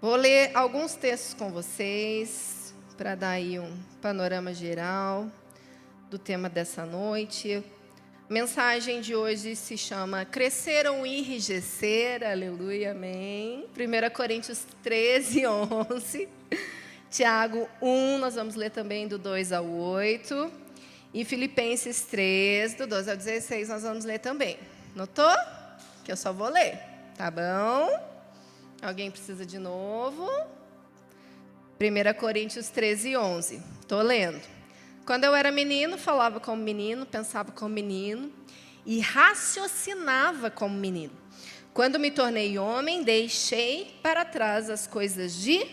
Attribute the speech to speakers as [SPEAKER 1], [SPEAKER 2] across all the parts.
[SPEAKER 1] Vou ler alguns textos com vocês para dar aí um panorama geral do tema dessa noite. A mensagem de hoje se chama Crescer ou Enrijecer, aleluia, amém. 1 Coríntios 13, 11. Tiago 1, nós vamos ler também do 2 ao 8. E Filipenses 3, do 12 ao 16, nós vamos ler também. Notou? Que eu só vou ler, tá bom? Alguém precisa de novo? 1 Coríntios 13, 11. Estou lendo. Quando eu era menino, falava como menino, pensava como menino e raciocinava como menino. Quando me tornei homem, deixei para trás as coisas de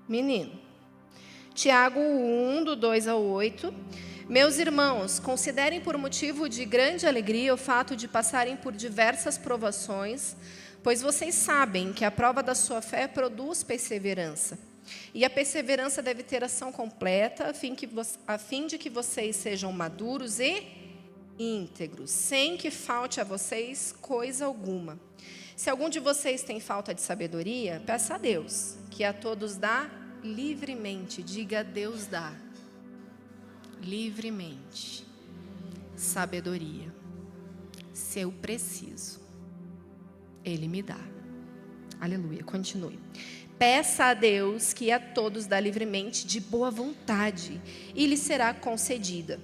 [SPEAKER 1] menino. Tiago 1, do 2 ao 8. Meus irmãos, considerem por motivo de grande alegria o fato de passarem por diversas provações, pois vocês sabem que a prova da sua fé produz perseverança. E a perseverança deve ter ação completa, a fim de que vocês sejam maduros e íntegros, sem que falte a vocês coisa alguma. Se algum de vocês tem falta de sabedoria, peça a Deus, que a todos dá livremente. Diga: Deus dá livremente sabedoria. Se eu preciso, Ele me dá. Aleluia, continue. Peça a Deus que a todos dá livremente de boa vontade e lhe será concedida.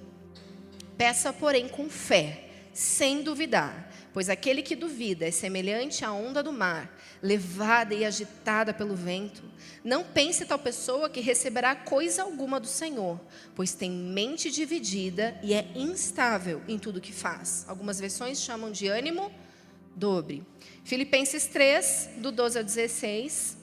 [SPEAKER 1] Peça, porém, com fé, sem duvidar, pois aquele que duvida é semelhante à onda do mar, levada e agitada pelo vento. Não pense tal pessoa que receberá coisa alguma do Senhor, pois tem mente dividida e é instável em tudo que faz. Algumas versões chamam de ânimo dobre. Filipenses 3, do 12 ao 16.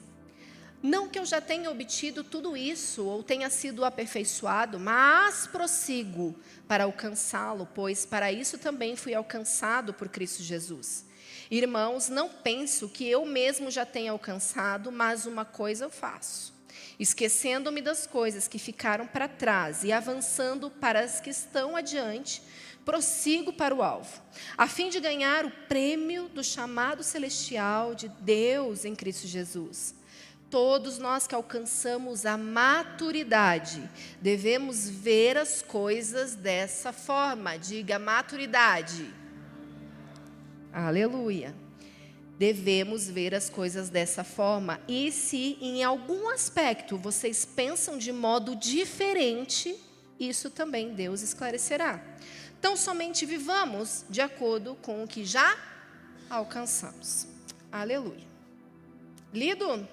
[SPEAKER 1] Não que eu já tenha obtido tudo isso ou tenha sido aperfeiçoado, mas prossigo para alcançá-lo, pois para isso também fui alcançado por Cristo Jesus. Irmãos, não penso que eu mesmo já tenha alcançado, mas uma coisa eu faço, esquecendo-me das coisas que ficaram para trás e avançando para as que estão adiante, prossigo para o alvo, a fim de ganhar o prêmio do chamado celestial de Deus em Cristo Jesus. Todos nós que alcançamos a maturidade, devemos ver as coisas dessa forma. Diga: maturidade. Aleluia. Devemos ver as coisas dessa forma. E se em algum aspecto vocês pensam de modo diferente, isso também Deus esclarecerá. Então, somente vivamos de acordo com o que já alcançamos. Aleluia. Lido?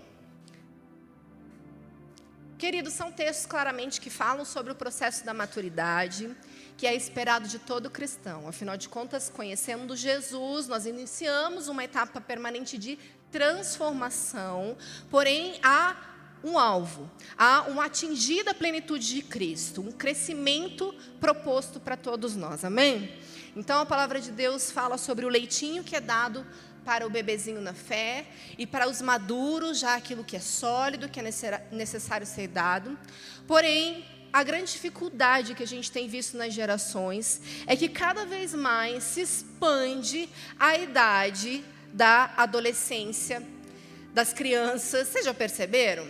[SPEAKER 1] Queridos, são textos claramente que falam sobre o processo da maturidade, que é esperado de todo cristão. Afinal de contas, conhecendo Jesus, nós iniciamos uma etapa permanente de transformação, porém há um alvo, há uma atingida plenitude de Cristo, um crescimento proposto para todos nós, amém? Então a palavra de Deus fala sobre o leitinho que é dado para o bebezinho na fé, e para os maduros, já aquilo que é sólido, que é necessário ser dado. Porém, a grande dificuldade que a gente tem visto nas gerações é que cada vez mais se expande a idade da adolescência, das crianças. Vocês já perceberam?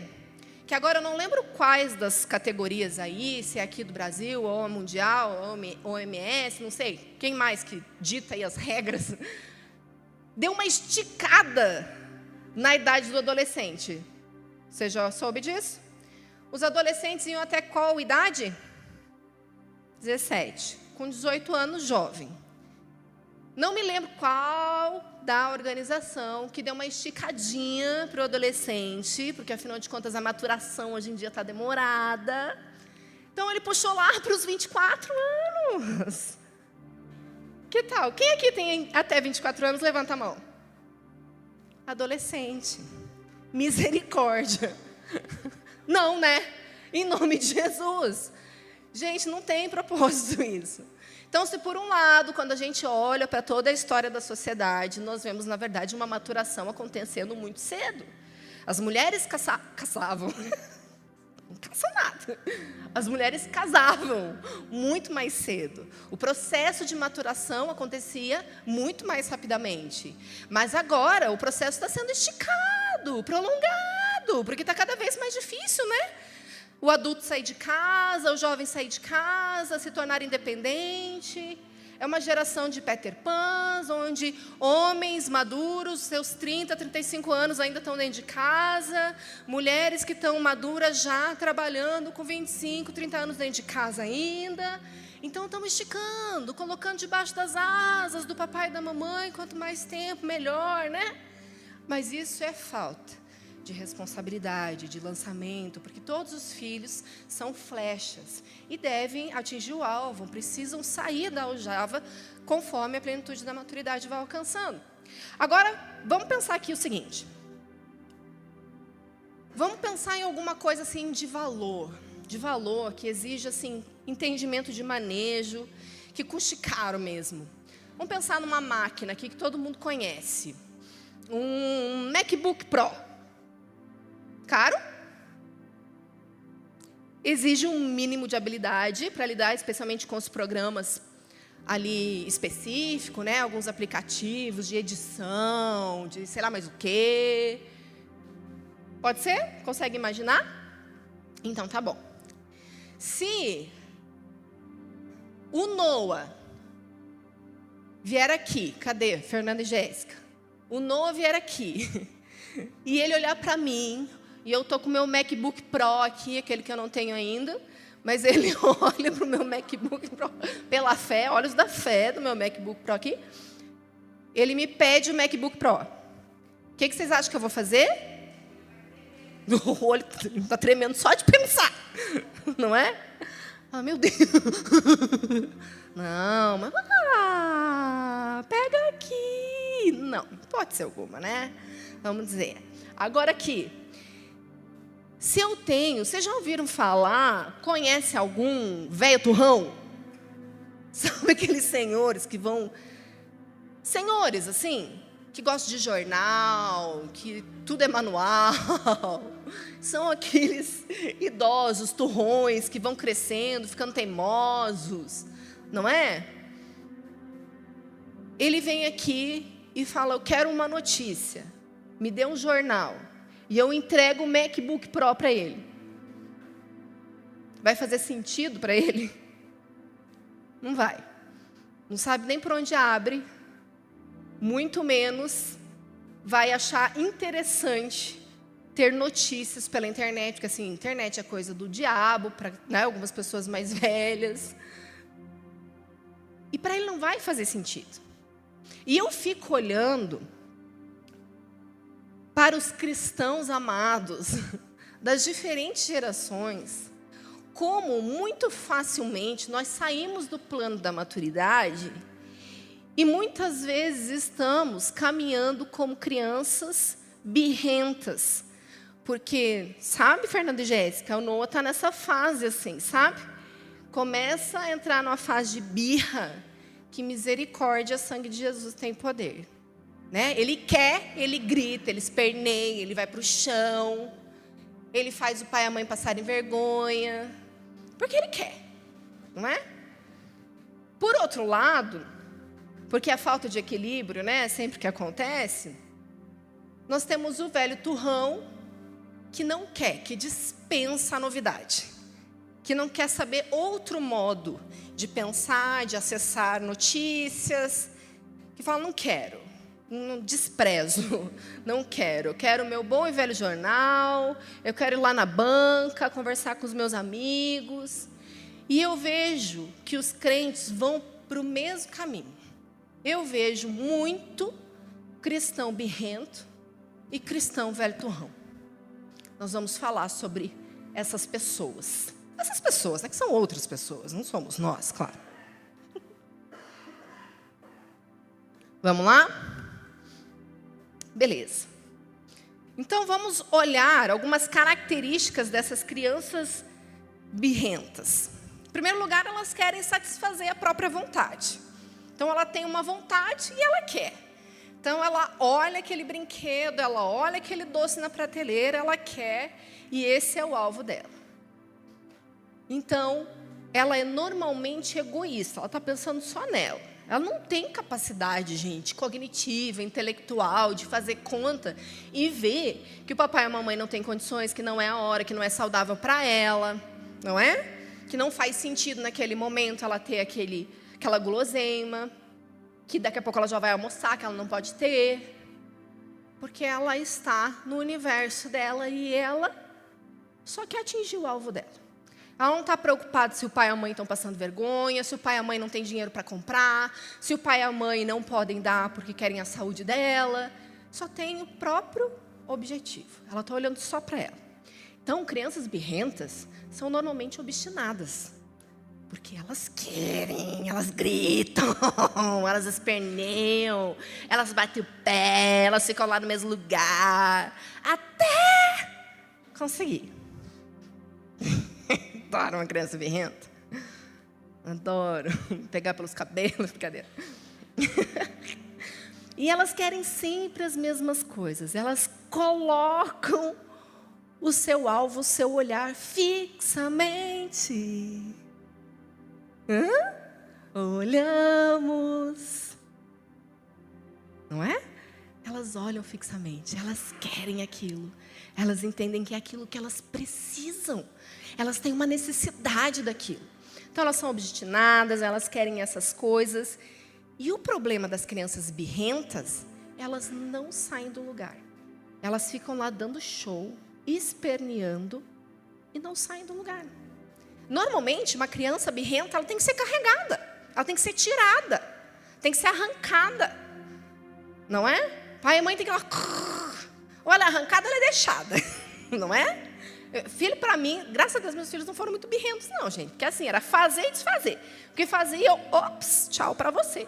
[SPEAKER 1] Que agora eu não lembro quais das categorias aí, se é aqui do Brasil, ou mundial, ou OMS, não sei, quem mais que dita aí as regras, deu uma esticada na idade do adolescente. Você já soube disso? Os adolescentes iam até qual idade? 17. Com 18 anos, jovem. Não me lembro qual da organização que deu uma esticadinha para o adolescente, porque, afinal de contas, a maturação hoje em dia está demorada. Então, ele puxou lá para os 24 anos. Que tal? Quem aqui tem até 24 anos? Levanta a mão. Adolescente. Misericórdia. Não, né? Em nome de Jesus. Gente, não tem propósito isso. Então, se por um lado, quando a gente olha para toda a história da sociedade, nós vemos, na verdade, uma maturação acontecendo muito cedo. As mulheres caçavam. Não caça nada. As mulheres casavam muito mais cedo. O processo de maturação acontecia muito mais rapidamente. Mas agora o processo está sendo esticado, prolongado. cuidado, porque está cada vez mais difícil, né? O adulto sair de casa, o jovem sair de casa, se tornar independente. É uma geração de Peter Pans, onde homens maduros, seus 30, 35 anos ainda estão dentro de casa, mulheres que estão maduras já trabalhando com 25, 30 anos dentro de casa ainda. Então, estamos esticando, colocando debaixo das asas do papai e da mamãe, quanto mais tempo, melhor, né? Mas isso é falta de responsabilidade, de lançamento, porque todos os filhos são flechas e devem atingir o alvo, precisam sair da aljava conforme a plenitude da maturidade vai alcançando. Agora, vamos pensar aqui o seguinte. Vamos pensar em alguma coisa assim de valor que exige assim entendimento de manejo, que custe caro mesmo. Vamos pensar numa máquina aqui que todo mundo conhece. Um MacBook Pro. Caro? Exige um mínimo de habilidade para lidar especialmente com os programas ali específicos, né? Alguns aplicativos de edição, de sei lá mais o quê. Pode ser? Consegue imaginar? Então, tá bom. Se o Noah vier aqui, cadê Fernanda e Jéssica? O Noah vier aqui e ele olhar para mim, e eu estou com o meu MacBook Pro aqui, aquele que eu não tenho ainda, mas ele olha para o meu MacBook Pro, pela fé, olhos da fé do meu MacBook Pro aqui, ele me pede o MacBook Pro. O que vocês acham que eu vou fazer? O olho está tremendo só de pensar, não é? Ah, meu Deus. Não, mas pega aqui. Não, pode ser alguma, né? Vamos dizer. Agora aqui. Se eu tenho, vocês já ouviram falar, conhece algum velho turrão? Sabe aqueles senhores que vão... Senhores, assim, que gostam de jornal, que tudo é manual. São aqueles idosos, turrões, que vão crescendo, ficando teimosos, não é? Ele vem aqui e fala, eu quero uma notícia, me dê um jornal. E eu entrego o MacBook Pro para ele. Vai fazer sentido para ele? Não vai. Não sabe nem por onde abre. Muito menos vai achar interessante ter notícias pela internet. Porque, assim, internet é coisa do diabo, para, né, algumas pessoas mais velhas. E para ele não vai fazer sentido. E eu fico olhando para os cristãos amados das diferentes gerações, como muito facilmente nós saímos do plano da maturidade e muitas vezes estamos caminhando como crianças birrentas. Porque, sabe, Fernanda e Jéssica, o Noah está nessa fase assim, sabe? Começa a entrar numa fase de birra, que misericórdia, sangue de Jesus tem poder. Né? Ele quer, ele grita, ele esperneia, ele vai para o chão, ele faz o pai e a mãe passarem vergonha, porque ele quer, não é? Por outro lado, porque a falta de equilíbrio, né, sempre que acontece, nós temos o velho turrão que não quer, que dispensa a novidade, que não quer saber outro modo de pensar, de acessar notícias, que fala, não quero. Não desprezo, não quero. Eu quero o meu bom e velho jornal, eu quero ir lá na banca, conversar com os meus amigos. E eu vejo que os crentes vão para o mesmo caminho. Eu vejo muito cristão birrento e cristão velho turrão. Nós vamos falar sobre essas pessoas. Essas pessoas, né, que são outras pessoas, não somos nós, claro. Vamos lá? Beleza. Então, vamos olhar algumas características dessas crianças birrentas. Em primeiro lugar, elas querem satisfazer a própria vontade. Então, ela tem uma vontade e ela quer. Então, ela olha aquele brinquedo, ela olha aquele doce na prateleira, ela quer, e esse é o alvo dela. Então, ela é normalmente egoísta, ela está pensando só nela. Ela não tem capacidade, gente, cognitiva, intelectual, de fazer conta e ver que o papai e a mamãe não têm condições, que não é a hora, que não é saudável para ela, não é? Que não faz sentido naquele momento ela ter aquela guloseima, que daqui a pouco ela já vai almoçar, que ela não pode ter, porque ela está no universo dela e ela só quer atingir o alvo dela. Ela não está preocupada se o pai e a mãe estão passando vergonha, se o pai e a mãe não têm dinheiro para comprar, se o pai e a mãe não podem dar porque querem a saúde dela. Só tem o próprio objetivo. Ela está olhando só para ela. Então, crianças birrentas são normalmente obstinadas. Porque elas querem, elas gritam, elas esperneiam, elas batem o pé, elas ficam lá no mesmo lugar, até conseguir. Adoro uma criança birrenta. Adoro pegar pelos cabelos, brincadeira. E elas querem sempre as mesmas coisas. Elas colocam o seu alvo, o seu olhar fixamente. Olhamos. Não é? Elas olham fixamente, elas querem aquilo. Elas entendem que é aquilo que elas precisam. Elas têm uma necessidade daquilo. Então, elas são obstinadas, elas querem essas coisas. E o problema das crianças birrentas, elas não saem do lugar. Elas ficam lá dando show, esperneando e não saem do lugar. Normalmente, uma criança birrenta, ela tem que ser carregada. Ela tem que ser tirada. Tem que ser arrancada. Não é? Pai e mãe tem que ir lá. Ou ela é arrancada, ou ela é deixada. Não é? Filho, para mim, graças a Deus, meus filhos não foram muito birrentos, não, gente. Porque assim, era fazer e desfazer. O que fazia, eu, ops, tchau para você.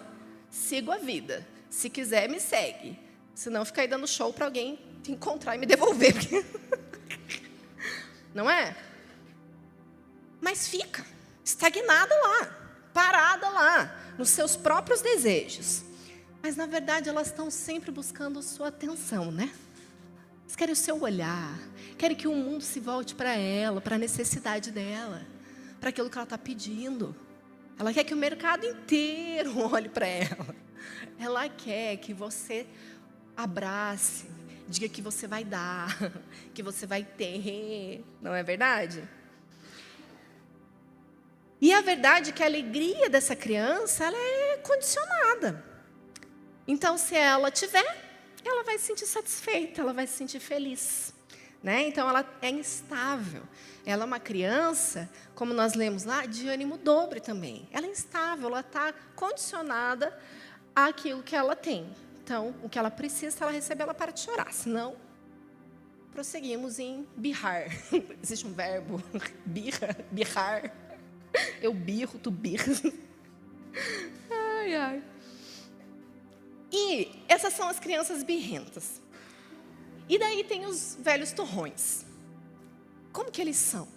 [SPEAKER 1] Sigo a vida. Se quiser, me segue. Senão, fica aí dando show para alguém te encontrar e me devolver. Não é? Mas fica estagnada lá, parada lá, nos seus próprios desejos. Mas, na verdade, elas estão sempre buscando sua atenção, né? Elas querem o seu olhar, querem que o mundo se volte para ela, para a necessidade dela, para aquilo que ela está pedindo. Ela quer que o mercado inteiro olhe para ela. Ela quer que você abrace, diga que você vai dar, que você vai ter. Não é verdade? E a verdade é que a alegria dessa criança, ela é condicionada. Então, se ela tiver, ela vai se sentir satisfeita, ela vai se sentir feliz. Né? Então, ela é instável. Ela é uma criança, como nós lemos lá, de ânimo dobre também. Ela é instável, ela está condicionada àquilo que ela tem. Então, o que ela precisa, se ela receber, ela para de chorar. Senão, prosseguimos em birrar. Existe um verbo, birrar. Eu birro, tu birras. Ai, ai. E essas são as crianças birrentas. E daí tem os velhos turrões. Como que eles são?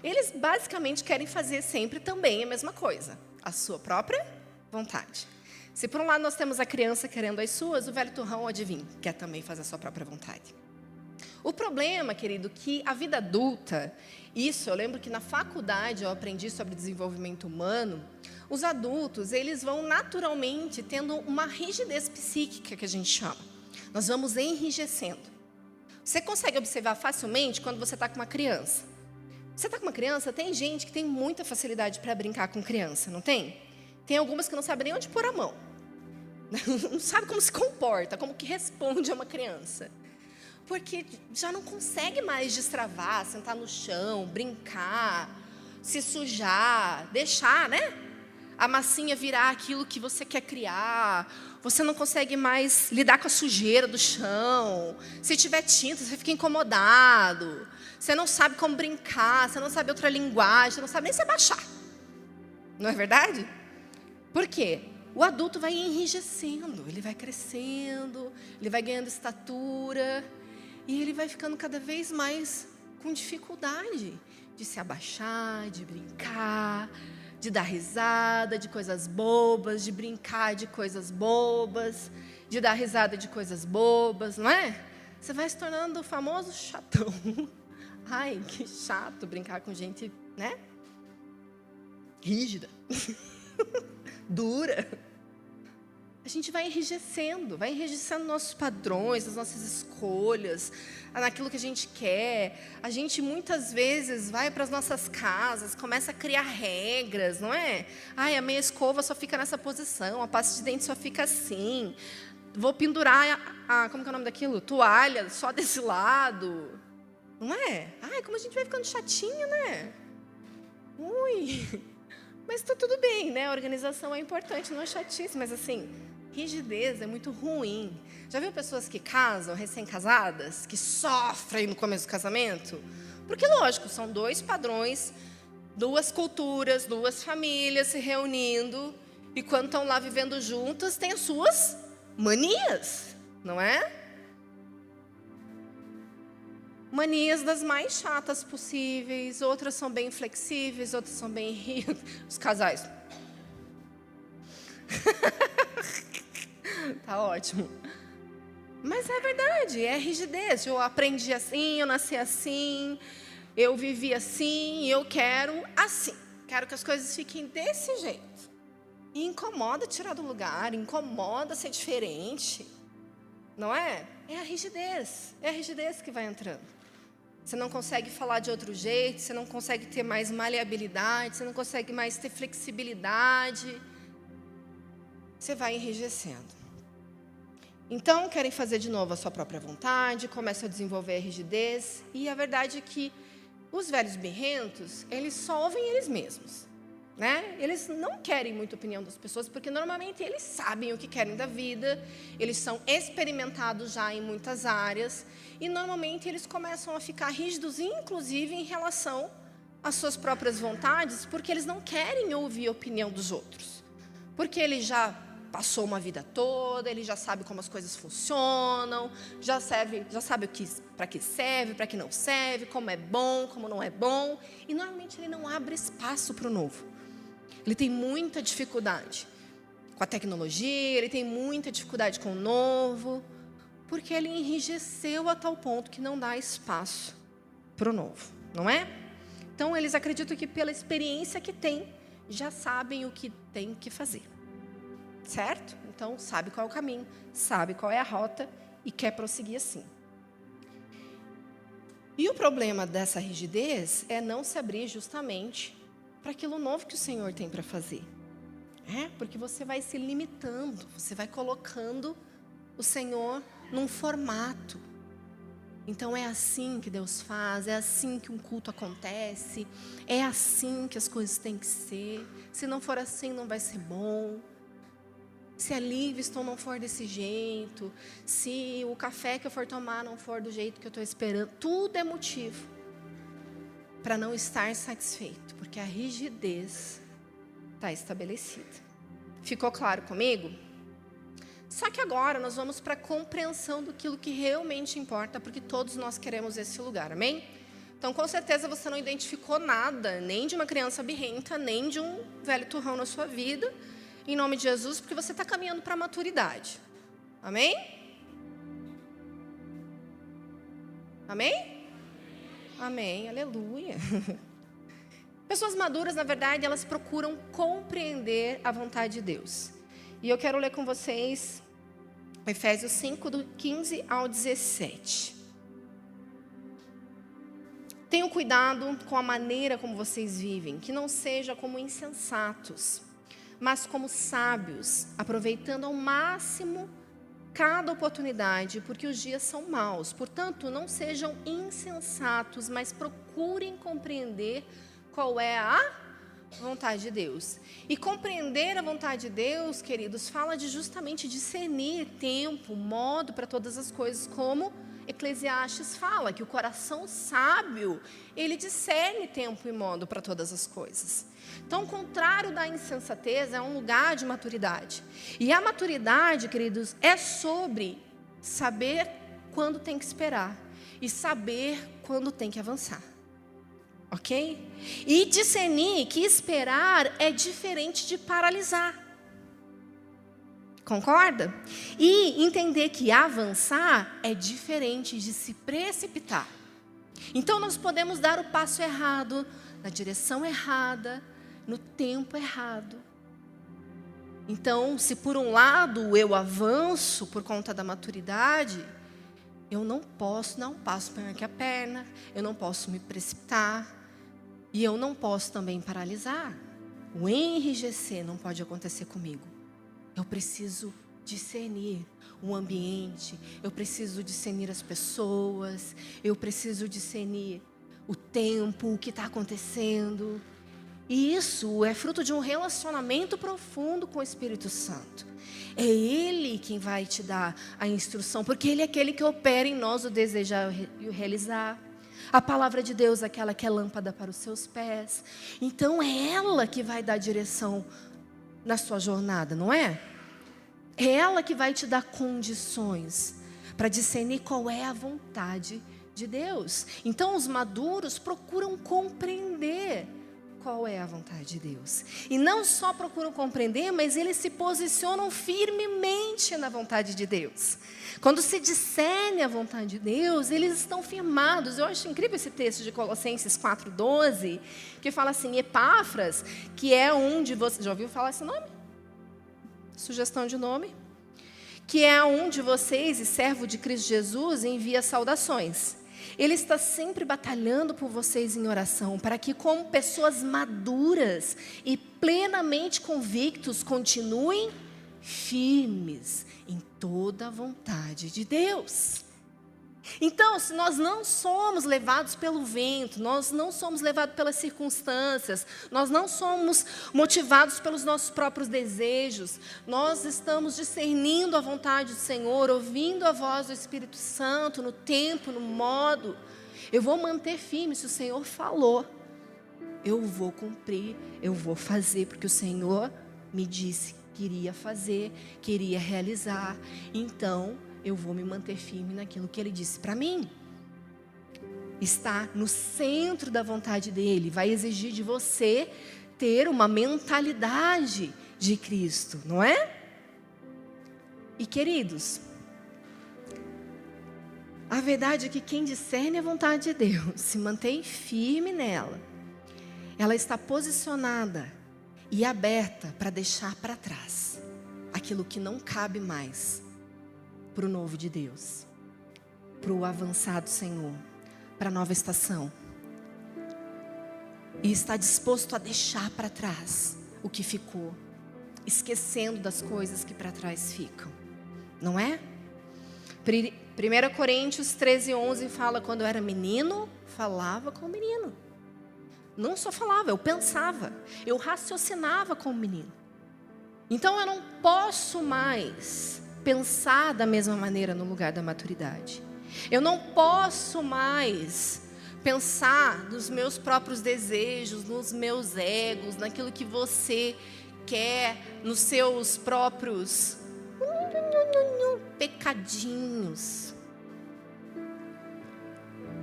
[SPEAKER 1] Eles basicamente querem fazer sempre também a mesma coisa. A sua própria vontade. Se por um lado nós temos a criança querendo as suas, o velho turrão, adivinha, quer também fazer a sua própria vontade. O problema, querido, que a vida adulta, isso eu lembro que na faculdade eu aprendi sobre desenvolvimento humano, os adultos, eles vão naturalmente tendo uma rigidez psíquica que a gente chama. Nós vamos enrijecendo. Você consegue observar facilmente quando você está com uma criança. Você está com uma criança, tem gente que tem muita facilidade para brincar com criança, não tem? Tem algumas que não sabem nem onde pôr a mão. Não sabe como se comporta, como que responde a uma criança. Porque já não consegue mais destravar, sentar no chão, brincar, se sujar, deixar, né? A massinha virar aquilo que você quer criar. Você não consegue mais lidar com a sujeira do chão. Se tiver tinta, você fica incomodado. Você não sabe como brincar, você não sabe outra linguagem, você não sabe nem se abaixar. Não é verdade? Por quê? O adulto vai enrijecendo, ele vai crescendo, ele vai ganhando estatura. E ele vai ficando cada vez mais com dificuldade de se abaixar, de brincar, de dar risada de coisas bobas, de brincar de coisas bobas, de dar risada de coisas bobas, não é? Você vai se tornando o famoso chatão. Ai, que chato brincar com gente, né? Rígida, dura. a gente vai enrijecendo nossos padrões, as nossas escolhas, naquilo que a gente quer. A gente muitas vezes vai para as nossas casas, começa a criar regras, não é? Ai, a minha escova só fica nessa posição, a pasta de dente só fica assim. Vou pendurar como que é o nome daquilo? Toalha só desse lado. Não é? Ai, como a gente vai ficando chatinha, né? Ui. Mas está tudo bem, né? A organização é importante, não é chatice, mas assim, rigidez é muito ruim. Já viu pessoas que casam, recém-casadas, que sofrem no começo do casamento? Porque, lógico, são dois padrões, duas culturas, duas famílias se reunindo, e quando estão lá vivendo juntas, têm as suas manias, não é? Manias das mais chatas possíveis, outras são bem flexíveis, outras são bem rígidas. Os casais. Tá ótimo. Mas é verdade, é rigidez. Eu aprendi assim, eu nasci assim, eu vivi assim, eu quero assim. Quero que as coisas fiquem desse jeito. E incomoda tirar do lugar, incomoda ser diferente. Não é? É a rigidez que vai entrando. Você não consegue falar de outro jeito, você não consegue ter mais maleabilidade, você não consegue mais ter flexibilidade. Você vai enrijecendo. Então, querem fazer de novo a sua própria vontade, começam a desenvolver a rigidez. E a verdade é que os velhos birrentos, eles só ouvem eles mesmos. Né? Eles não querem muita opinião das pessoas, porque normalmente eles sabem o que querem da vida, eles são experimentados já em muitas áreas, e normalmente eles começam a ficar rígidos, inclusive em relação às suas próprias vontades, porque eles não querem ouvir a opinião dos outros. Porque ele já passou uma vida toda, ele já sabe como as coisas funcionam, já sabe para que serve, para que não serve, como é bom, como não é bom, e normalmente ele não abre espaço para o novo. Ele tem muita dificuldade com a tecnologia, ele tem muita dificuldade com o novo, porque ele enrijeceu a tal ponto que não dá espaço para o novo, não é? Então, eles acreditam que pela experiência que têm, já sabem o que tem que fazer, certo? Então, sabe qual é o caminho, sabe qual é a rota e quer prosseguir assim. E o problema dessa rigidez é não se abrir justamente para aquilo novo que o Senhor tem para fazer. Porque você vai se limitando, você vai colocando o Senhor num formato. Então é assim que Deus faz, é assim que um culto acontece, é assim que as coisas têm que ser. Se não for assim, não vai ser bom. Se a Livingston não for desse jeito, se o café que eu for tomar não for do jeito que eu estou esperando, tudo é motivo para não estar satisfeito, porque a rigidez está estabelecida. Ficou claro comigo? Só que agora nós vamos para a compreensão daquilo que realmente importa, porque todos nós queremos esse lugar, amém? Então, com certeza, você não identificou nada, nem de uma criança birrenta, nem de um velho turrão na sua vida, em nome de Jesus, porque você está caminhando para a maturidade, amém? Amém? Amém, aleluia. Pessoas maduras, na verdade, elas procuram compreender a vontade de Deus. E eu quero ler com vocês Efésios 5, do 15 ao 17. Tenham cuidado com a maneira como vocês vivem, que não seja como insensatos, mas como sábios, aproveitando ao máximo cada oportunidade, porque os dias são maus. Portanto, não sejam insensatos, mas procurem compreender qual é a vontade de Deus. E compreender a vontade de Deus, queridos, fala de justamente discernir tempo, modo para todas as coisas, como Eclesiastes fala, que o coração sábio, ele discerne tempo e modo para todas as coisas. Então, o contrário da insensatez é um lugar de maturidade. E a maturidade, queridos, é sobre saber quando tem que esperar e saber quando tem que avançar. Ok? E discernir que esperar é diferente de paralisar. Concorda? E entender que avançar é diferente de se precipitar. Então, nós podemos dar o passo errado, na direção errada, no tempo errado. Então, se por um lado eu avanço por conta da maturidade, eu não posso dar um passo para que a perna, eu não posso me precipitar e eu não posso também paralisar. O enrijecer não pode acontecer comigo. Eu preciso discernir o ambiente, eu preciso discernir as pessoas, eu preciso discernir o tempo, o que está acontecendo. E isso é fruto de um relacionamento profundo com o Espírito Santo. É Ele quem vai te dar a instrução, porque Ele é aquele que opera em nós o desejar e o realizar. A palavra de Deus é aquela que é lâmpada para os seus pés. Então é ela que vai dar direção na sua jornada, não é? É ela que vai te dar condições para discernir qual é a vontade de Deus. Então os maduros procuram compreender qual é a vontade de Deus. E não só procuram compreender, mas eles se posicionam firmemente na vontade de Deus. Quando se discerne a vontade de Deus, eles estão firmados. Eu acho incrível esse texto de Colossenses 4:12, que fala assim: Epáfras, que é um de vocês... Já ouviu falar esse nome? Sugestão de nome? Que é um de vocês e servo de Cristo Jesus, envia saudações. Ele está sempre batalhando por vocês em oração, para que, como pessoas maduras e plenamente convictos, continuem firmes em toda a vontade de Deus. Então, se nós não somos levados pelo vento, nós não somos levados pelas circunstâncias, nós não somos motivados pelos nossos próprios desejos, nós estamos discernindo a vontade do Senhor, ouvindo a voz do Espírito Santo no tempo, no modo, eu vou manter firme. Se o Senhor falou, eu vou cumprir, eu vou fazer, porque o Senhor me disse que iria fazer, que iria realizar. Então eu vou me manter firme naquilo que Ele disse para mim. Está no centro da vontade dEle. Vai exigir de você ter uma mentalidade de Cristo, não é? E queridos, a verdade é que quem discerne a vontade de Deus, se mantém firme nela, ela está posicionada e aberta para deixar para trás aquilo que não cabe mais para o novo de Deus, para o avançado Senhor, para a nova estação. E está disposto a deixar para trás o que ficou, esquecendo das coisas que para trás ficam, não é? 1 Coríntios 13:11 fala: quando eu era menino, falava como menino. Não só falava, eu pensava, eu raciocinava como menino. Então eu não posso mais pensar da mesma maneira no lugar da maturidade. Eu não posso mais pensar nos meus próprios desejos, nos meus egos, naquilo que você quer, nos seus próprios pecadinhos.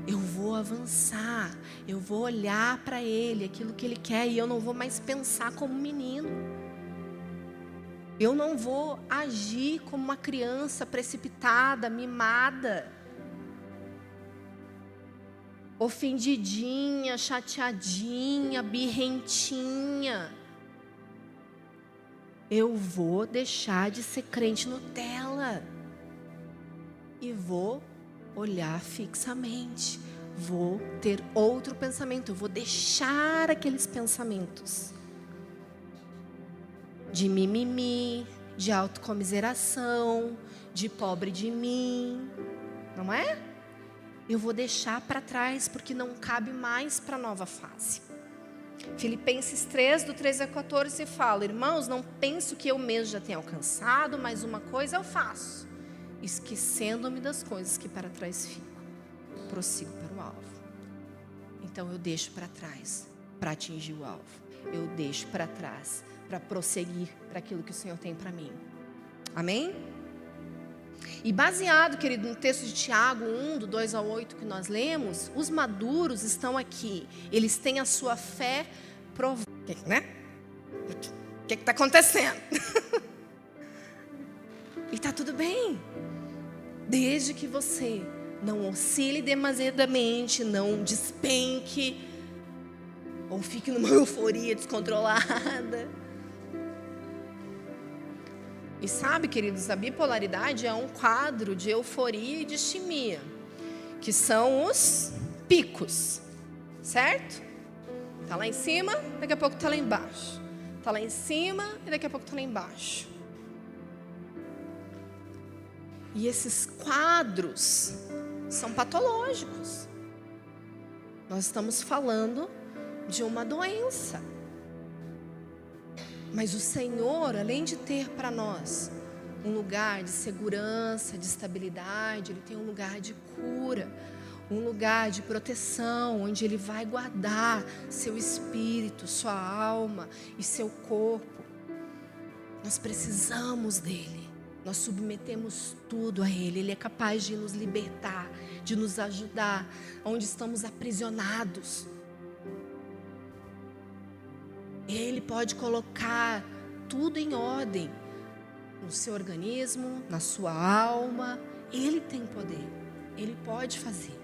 [SPEAKER 1] Eu vou avançar, eu vou olhar para Ele, aquilo que Ele quer, e eu não vou mais pensar como menino. Eu não vou agir como uma criança precipitada, mimada, ofendidinha, chateadinha, birrentinha. Eu vou deixar de ser crente Nutella e vou olhar fixamente. Vou ter outro pensamento, eu vou deixar aqueles pensamentos de mimimi, de autocomiseração, de pobre de mim, não é? Eu vou deixar para trás, porque não cabe mais para a nova fase. Filipenses 3, do 13 a 14 fala: irmãos, não penso que eu mesmo já tenha alcançado, mas uma coisa eu faço, esquecendo-me das coisas que para trás ficam, prossigo para o alvo. Então eu deixo para trás para atingir o alvo. Eu deixo para trás para prosseguir para aquilo que o Senhor tem para mim. Amém? E baseado, querido, no texto de Tiago 1, do 2 ao 8 que nós lemos, os maduros estão aqui. Eles têm a sua fé provada, né? O que está acontecendo? E está tudo bem, desde que você não oscile demasiadamente, não despenque, ou fique numa euforia descontrolada. E sabe, queridos, a bipolaridade é um quadro de euforia e distimia, que são os picos, certo? Está lá em cima, daqui a pouco está lá embaixo. Está lá em cima e daqui a pouco está lá embaixo. E esses quadros são patológicos. Nós estamos falando de uma doença. Mas o Senhor, além de ter para nós um lugar de segurança, de estabilidade, Ele tem um lugar de cura, um lugar de proteção, onde Ele vai guardar seu espírito, sua alma e seu corpo. Nós precisamos dEle. Nós submetemos tudo a Ele. Ele é capaz de nos libertar, de nos ajudar onde estamos aprisionados. Ele pode colocar tudo em ordem no seu organismo, na sua alma. Ele tem poder. Ele pode fazer.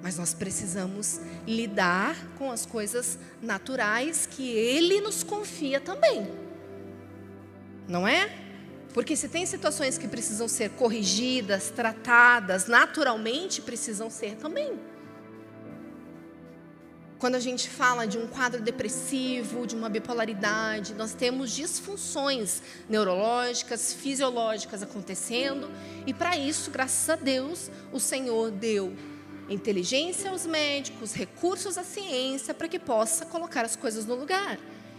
[SPEAKER 1] Mas nós precisamos lidar com as coisas naturais que Ele nos confia também. Não é? Porque se tem situações que precisam ser corrigidas, tratadas, naturalmente precisam ser também. Quando a gente fala de um quadro depressivo, de uma bipolaridade, nós temos disfunções neurológicas, fisiológicas acontecendo. E para isso, graças a Deus, o Senhor deu inteligência aos médicos, recursos à ciência, para que possa colocar as coisas no lugar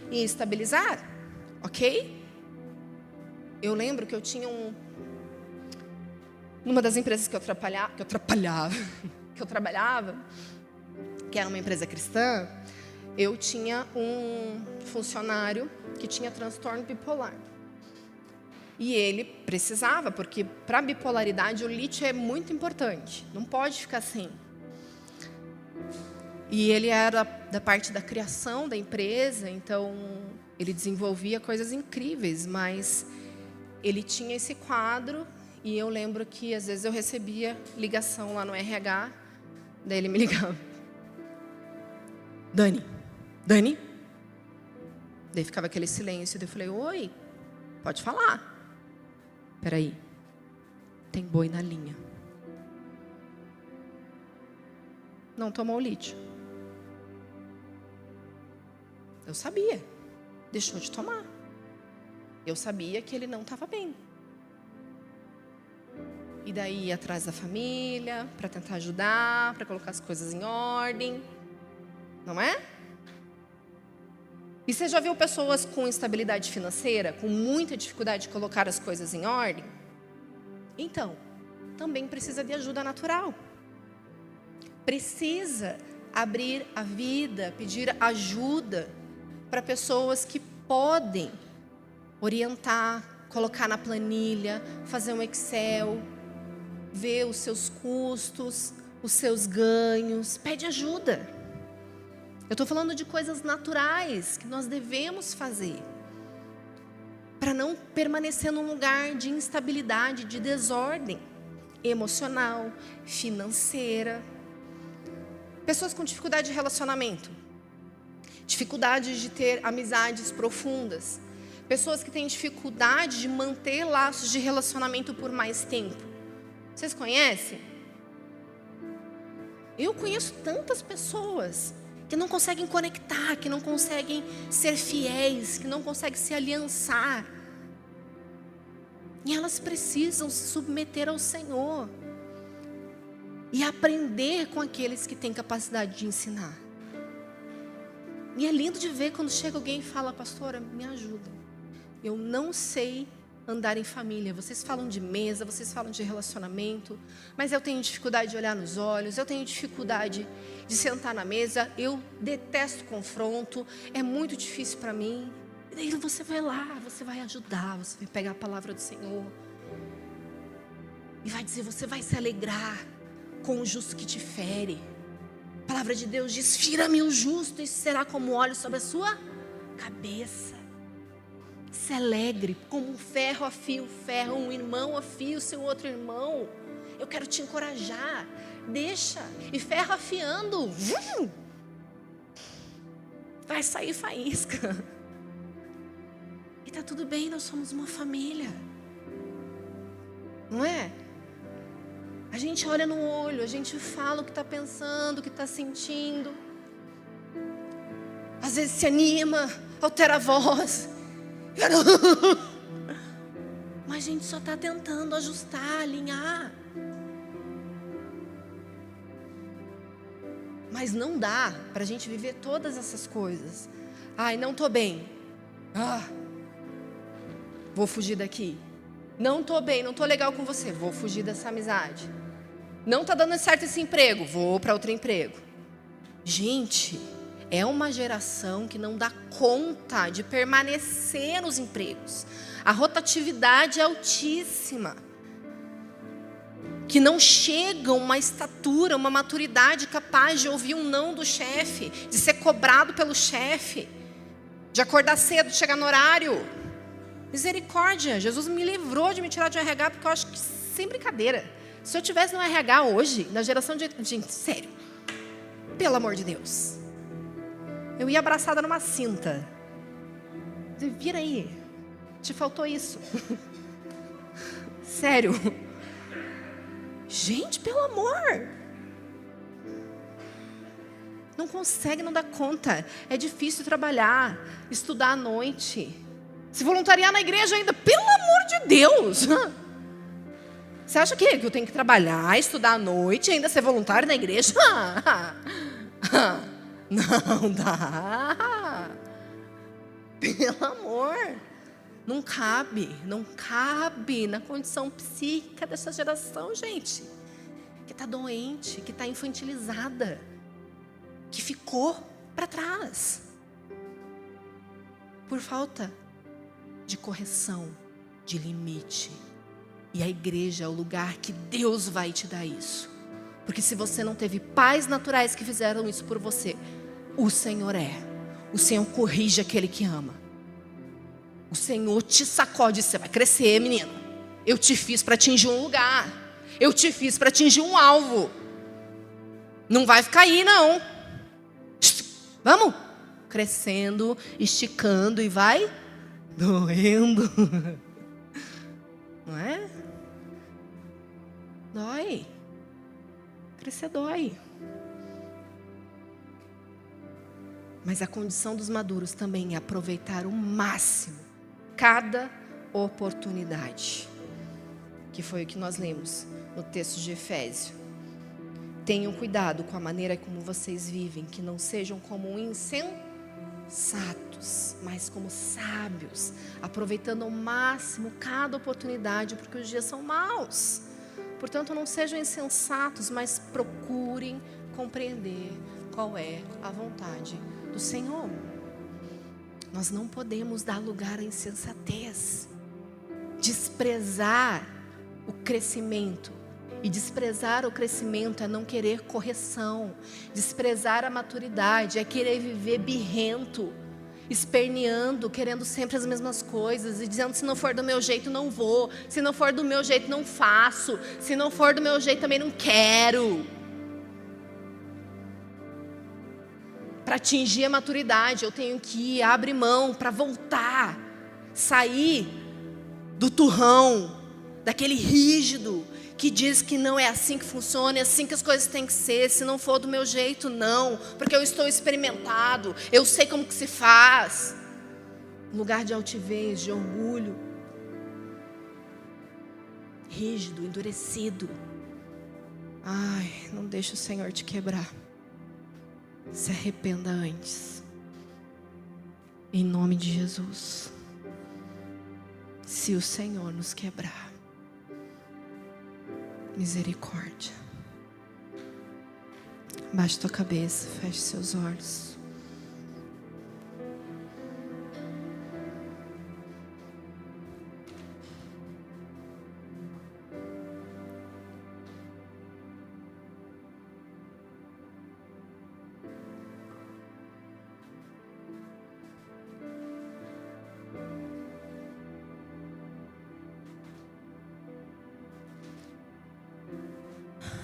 [SPEAKER 1] e estabilizar, ok? Eu lembro que eu tinha numa das empresas que eu trabalhava, que era uma empresa cristã, eu tinha um funcionário que tinha transtorno bipolar. E ele precisava, porque para a bipolaridade o lítio é muito importante, não pode ficar sem. E ele era da parte da criação da empresa, então ele desenvolvia coisas incríveis, mas ele tinha esse quadro. E eu lembro que às vezes eu recebia ligação lá no RH, daí ele me ligava: Dani. Daí ficava aquele silêncio, daí eu falei: oi, pode falar. Peraí, tem boi na linha. Não tomou o lítio. Eu sabia, deixou de tomar. Eu sabia que ele não estava bem. E daí ia atrás da família, para tentar ajudar, para colocar as coisas em ordem. Não é? E você já viu pessoas com instabilidade financeira, com muita dificuldade de colocar as coisas em ordem? Então, também precisa de ajuda natural. Precisa abrir a vida, pedir ajuda para pessoas que podem orientar, colocar na planilha, fazer um Excel, ver os seus custos, os seus ganhos. Pede ajuda. Eu estou falando de coisas naturais que nós devemos fazer para não permanecer num lugar de instabilidade, de desordem emocional, financeira. Pessoas com dificuldade de relacionamento, dificuldade de ter amizades profundas, pessoas que têm dificuldade de manter laços de relacionamento por mais tempo. Vocês conhecem? Eu conheço tantas pessoas que não conseguem conectar, que não conseguem ser fiéis, que não conseguem se aliançar. E elas precisam se submeter ao Senhor e aprender com aqueles que têm capacidade de ensinar. E é lindo de ver quando chega alguém e fala: pastora, me ajuda. Eu não sei andar em família. Vocês falam de mesa, vocês falam de relacionamento, mas eu tenho dificuldade de olhar nos olhos, eu tenho dificuldade de sentar na mesa, eu detesto confronto, é muito difícil para mim. E daí você vai lá, você vai ajudar, você vai pegar a palavra do Senhor e vai dizer: você vai se alegrar com o justo que te fere. A palavra de Deus diz: fira-me o justo e será como óleo sobre a sua cabeça. Se alegre, como um ferro afia o ferro, um irmão afia o seu outro irmão. Eu quero te encorajar. Deixa, e ferro afiando, vai sair faísca. E E tá tudo bem, nós somos uma família. Não é? A gente olha no olho, a gente fala o que está pensando, o que está sentindo. Às vezes se anima, altera a voz. Mas a gente só está tentando ajustar, alinhar. Mas não dá para a gente viver todas essas coisas. Ai, não estou bem. Vou fugir daqui. Não estou bem, não estou legal com você. Vou fugir dessa amizade. Não está dando certo esse emprego. Vou para outro emprego. Gente, é uma geração que não dá conta de permanecer nos empregos. A rotatividade é altíssima. Que não chegam a uma estatura, uma maturidade capaz de ouvir um não do chefe, de ser cobrado pelo chefe, de acordar cedo, de chegar no horário. Misericórdia, Jesus me livrou de me tirar de um RH, porque eu acho que, sem brincadeira, se eu tivesse no RH hoje, na geração de... Gente, sério, pelo amor de Deus, eu ia abraçada numa cinta. Vira aí, te faltou isso. Sério. Gente, pelo amor. Não consegue, não dá conta. É difícil trabalhar, estudar à noite. Se voluntariar na igreja ainda, pelo amor de Deus. Você acha que eu tenho que trabalhar, estudar à noite e ainda ser voluntário na igreja? Não dá. Pelo amor. Não cabe na condição psíquica dessa geração, gente. Que está doente, que está infantilizada, que ficou para trás. Por falta de correção, de limite. E a igreja é o lugar que Deus vai te dar isso. Porque se você não teve pais naturais que fizeram isso por você, o Senhor é. O Senhor corrige aquele que ama. O Senhor te sacode, você vai crescer, menino. Eu te fiz para atingir um lugar. Eu te fiz para atingir um alvo. Não vai ficar aí, não. Vamos? Crescendo, esticando e vai doendo. Não é? Dói. Crescer dói. Mas a condição dos maduros também é aproveitar o máximo cada oportunidade, que foi o que nós lemos no texto de Efésios. Tenham cuidado com a maneira como vocês vivem, que não sejam como insensatos, mas como sábios, aproveitando ao máximo cada oportunidade, porque os dias são maus. Portanto, não sejam insensatos, mas procurem compreender qual é a vontade do Senhor. Nós não podemos dar lugar à insensatez, desprezar o crescimento. E desprezar o crescimento é não querer correção. Desprezar a maturidade é querer viver birrento, esperneando, querendo sempre as mesmas coisas e dizendo: se não for do meu jeito não vou, se não for do meu jeito não faço, se não for do meu jeito também não quero. Para atingir a maturidade, eu tenho que abrir mão para voltar, sair do turrão, daquele rígido que diz que não é assim que funciona, é assim que as coisas têm que ser. Se não for do meu jeito, não, porque eu estou experimentado, eu sei como que se faz. Lugar de altivez, de orgulho, rígido, endurecido. Ai, não deixa o Senhor te quebrar. Se arrependa antes. Em nome de Jesus. Se o Senhor nos quebrar, misericórdia. Baixe tua cabeça, feche seus olhos.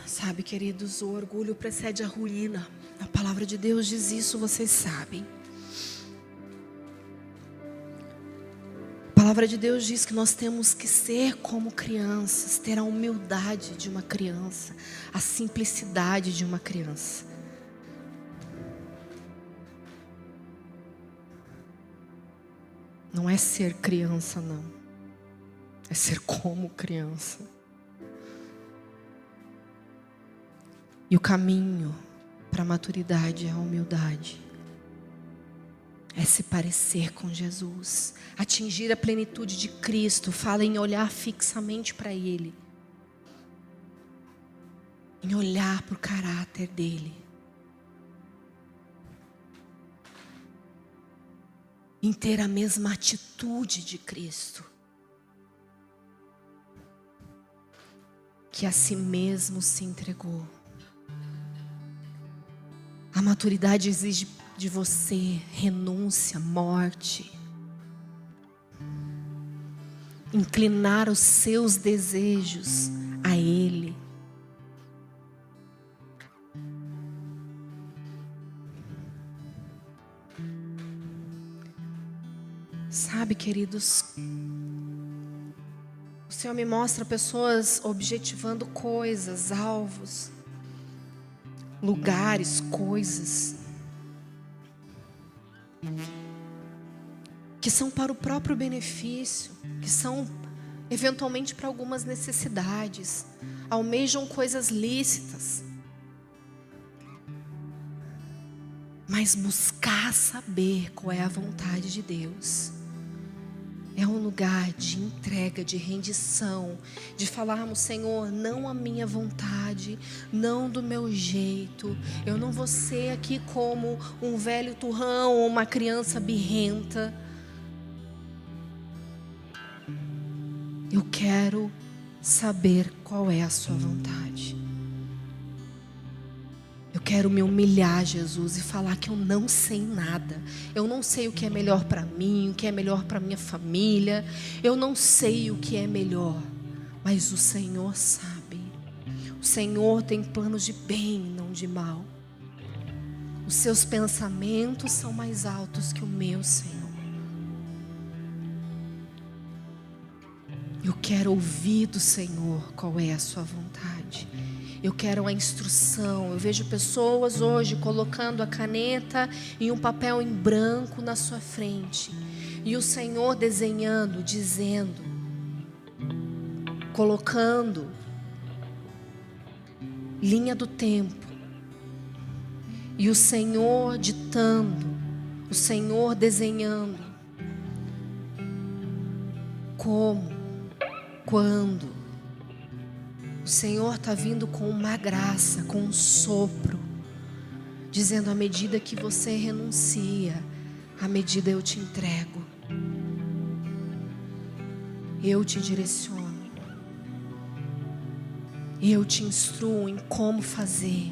[SPEAKER 1] Sabe, queridos, o orgulho precede a ruína. A palavra de Deus diz isso, vocês sabem. palavra de Deus diz que nós temos que ser como crianças, ter a humildade de uma criança, a simplicidade de uma criança. Não é ser criança, não. É ser como criança. E o caminho para a maturidade é a humildade. É se parecer com Jesus. Atingir a plenitude de Cristo. Fala em olhar fixamente para Ele. Em olhar para o caráter dEle. Em ter a mesma atitude de Cristo. Que a si mesmo se entregou. A maturidade exige de você renúncia, morte. Inclinar os seus desejos a Ele. Sabe, queridos, o Senhor me mostra pessoas objetivando coisas, alvos, lugares, coisas que são para o próprio benefício, que são eventualmente para algumas necessidades, almejam coisas lícitas, mas buscar saber qual é a vontade de Deus é um lugar de entrega, de rendição, de falarmos: Senhor, não a minha vontade, não do meu jeito. Eu não vou ser aqui como um velho turrão ou uma criança birrenta. Eu quero saber qual é a sua vontade. Eu quero me humilhar, Jesus, e falar que eu não sei nada. Eu não sei o que é melhor para mim, o que é melhor para minha família. Eu não sei o que é melhor, mas o Senhor sabe. O Senhor tem planos de bem, não de mal. Os seus pensamentos são mais altos que o meu, Senhor. Eu quero ouvir do Senhor qual é a sua vontade. Eu quero a instrução. Eu vejo pessoas hoje colocando a caneta e um papel em branco na sua frente. E o Senhor desenhando, dizendo, colocando linha do tempo. E o Senhor ditando, o Senhor desenhando. Como, quando. O Senhor está vindo com uma graça, com um sopro, dizendo: à medida que você renuncia, à medida eu te entrego, eu te direciono, eu te instruo em como fazer.